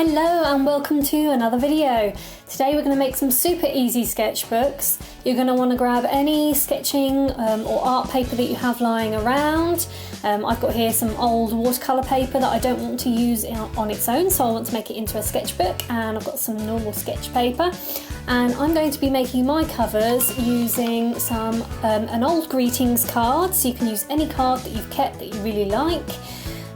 Hello and welcome to another video. Today we're going to make some super easy sketchbooks. You're going to want to grab any sketching or art paper that you have lying around. I've got here some old watercolour paper that I don't want to use on its own, so I want to make it into a sketchbook, and I've got some normal sketch paper. And I'm going to be making my covers using an old greetings card, so you can use any card that you've kept that you really like.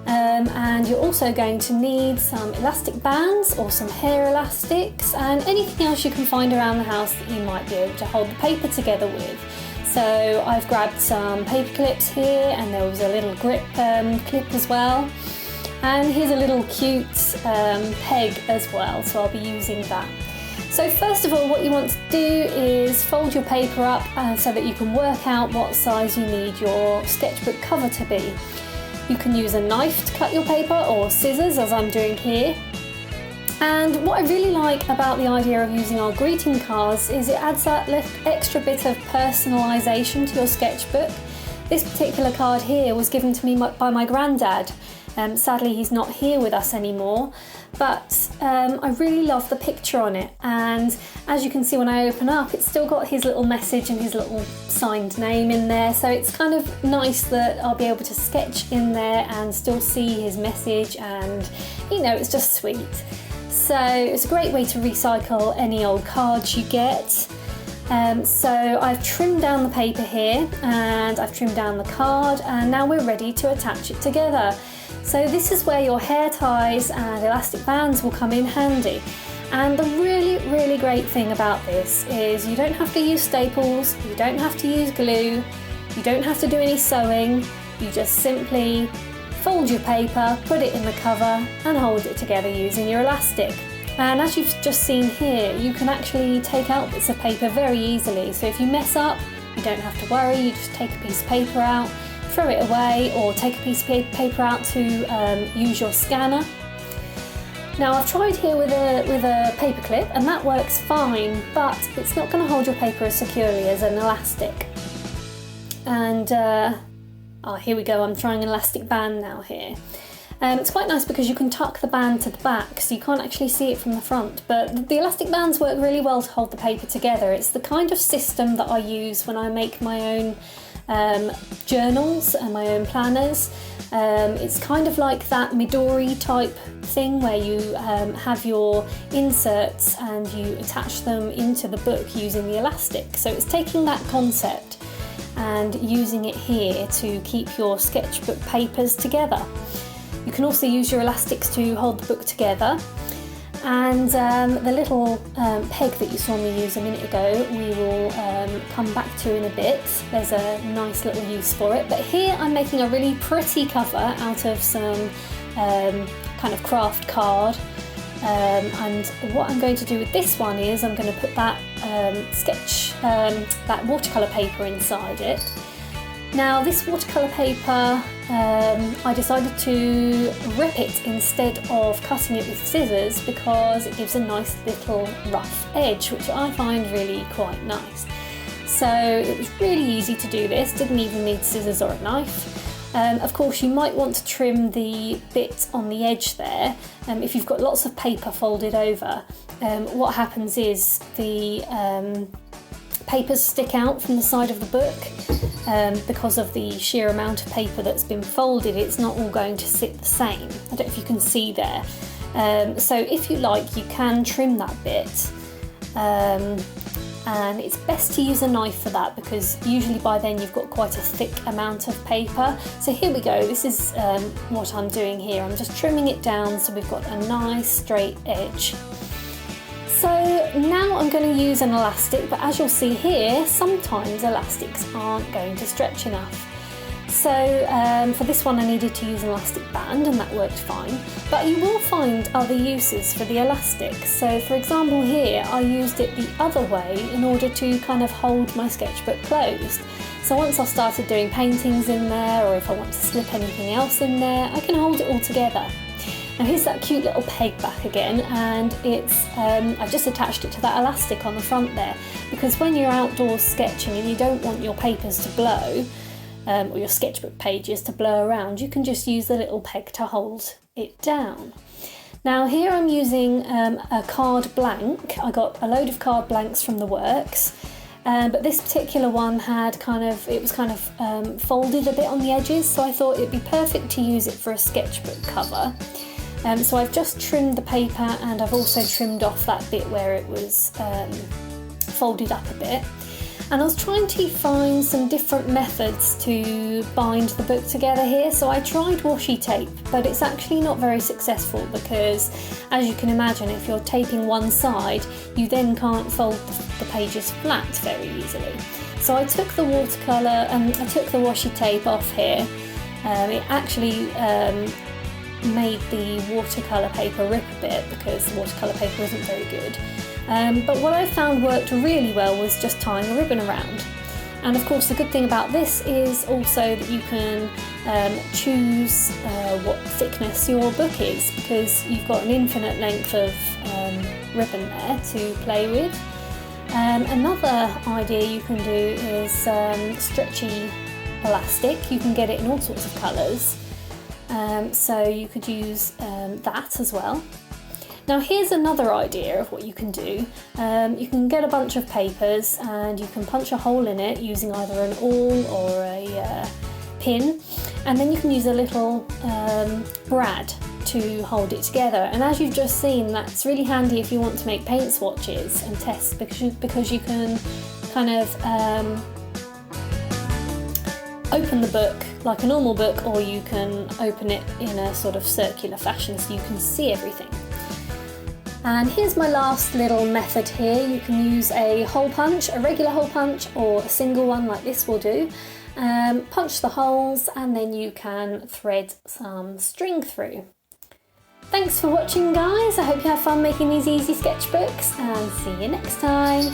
And you're also going to need some elastic bands or some hair elastics and anything else you can find around the house that you might be able to hold the paper together with. So I've grabbed some paper clips here, and there was a little grip clip as well. And here's a little cute peg as well, so I'll be using that. So first of all, what you want to do is fold your paper up so that you can work out what size you need your sketchbook cover to be. You can use a knife to cut your paper or scissors, as I'm doing here. And what I really like about the idea of using our greeting cards is it adds that extra bit of personalisation to your sketchbook. This particular card here was given to me by my granddad. Sadly, he's not here with us anymore, but I really love the picture on it. And as you can see when I open up, it's still got his little message and his little signed name in there. So it's kind of nice that I'll be able to sketch in there and still see his message, and you know, it's just sweet. So it's a great way to recycle any old cards you get. So I've trimmed down the paper here, and I've trimmed down the card, and now we're ready to attach it together. So this is where your hair ties and elastic bands will come in handy. And the really great thing about this is you don't have to use staples, you don't have to use glue, you don't have to do any sewing. You just simply fold your paper, put it in the cover and hold it together using your elastic. And as you've just seen here, you can actually take out bits of paper very easily. So if you mess up, you don't have to worry, you just take a piece of paper out, throw it away, or take a piece of paper out to use your scanner. Now I've tried here with a paper clip, and that works fine, but it's not going to hold your paper as securely as an elastic. And here we go, I'm trying an elastic band now here. It's quite nice because you can tuck the band to the back, so you can't actually see it from the front, but the elastic bands work really well to hold the paper together. It's the kind of system that I use when I make my own journals and my own planners. It's kind of like that Midori type thing where you have your inserts and you attach them into the book using the elastic. So it's taking that concept and using it here to keep your sketchbook papers together. You can also use your elastics to hold the book together. And the little peg that you saw me use a minute ago, we will come back to in a bit. There's a nice little use for it. But here I'm making a really pretty cover out of some kind of craft card. And what I'm going to do with this one is I'm going to put that that watercolour paper inside it. Now this watercolour paper, I decided to rip it instead of cutting it with scissors because it gives a nice little rough edge, which I find really quite nice. So it was really easy to do this, didn't even need scissors or a knife. Of course you might want to trim the bit on the edge there. If you've got lots of paper folded over, what happens is the papers stick out from the side of the book. Because of the sheer amount of paper that's been folded, it's not all going to sit the same. I don't know if you can see there. So if you like, you can trim that bit. And it's best to use a knife for that because usually by then you've got quite a thick amount of paper. So here we go, this is what I'm doing here. I'm just trimming it down so we've got a nice straight edge. So now I'm going to use an elastic, but as you'll see here, sometimes elastics aren't going to stretch enough. So for this one I needed to use an elastic band, and that worked fine. But you will find other uses for the elastic. So for example here, I used it the other way in order to kind of hold my sketchbook closed. So once I've started doing paintings in there, or if I want to slip anything else in there, I can hold it all together. Now here's that cute little peg back again, and it's I've just attached it to that elastic on the front there, because when you're outdoors sketching and you don't want your papers to blow, or your sketchbook pages to blow around, you can just use the little peg to hold it down. Now here I'm using a card blank. I got a load of card blanks from the works, but this particular one had it was folded a bit on the edges, so I thought it'd be perfect to use it for a sketchbook cover. So I've just trimmed the paper, and I've also trimmed off that bit where it was folded up a bit. And I was trying to find some different methods to bind the book together here. So I tried washi tape, but it's actually not very successful because, as you can imagine, if you're taping one side, you then can't fold the pages flat very easily. So I took the watercolour and I took the washi tape off here. It actually made the watercolour paper rip a bit because the watercolour paper isn't very good. But what I found worked really well was just tying a ribbon around. And of course the good thing about this is also that you can choose what thickness your book is, because you've got an infinite length of ribbon there to play with. Another idea you can do is stretchy elastic. You can get it in all sorts of colours, so you could use that as well. Now here's another idea of what you can do. You can get a bunch of papers and you can punch a hole in it using either an awl or a pin, and then you can use a little brad to hold it together. And as you've just seen, that's really handy if you want to make paint swatches and tests, because you can open the book like a normal book, or you can open it in a sort of circular fashion so you can see everything. And here's my last little method here. You can use a hole punch, a regular hole punch, or a single one like this will do. Punch the holes and then you can thread some string through. Thanks for watching, guys. I hope you have fun making these easy sketchbooks, and see you next time.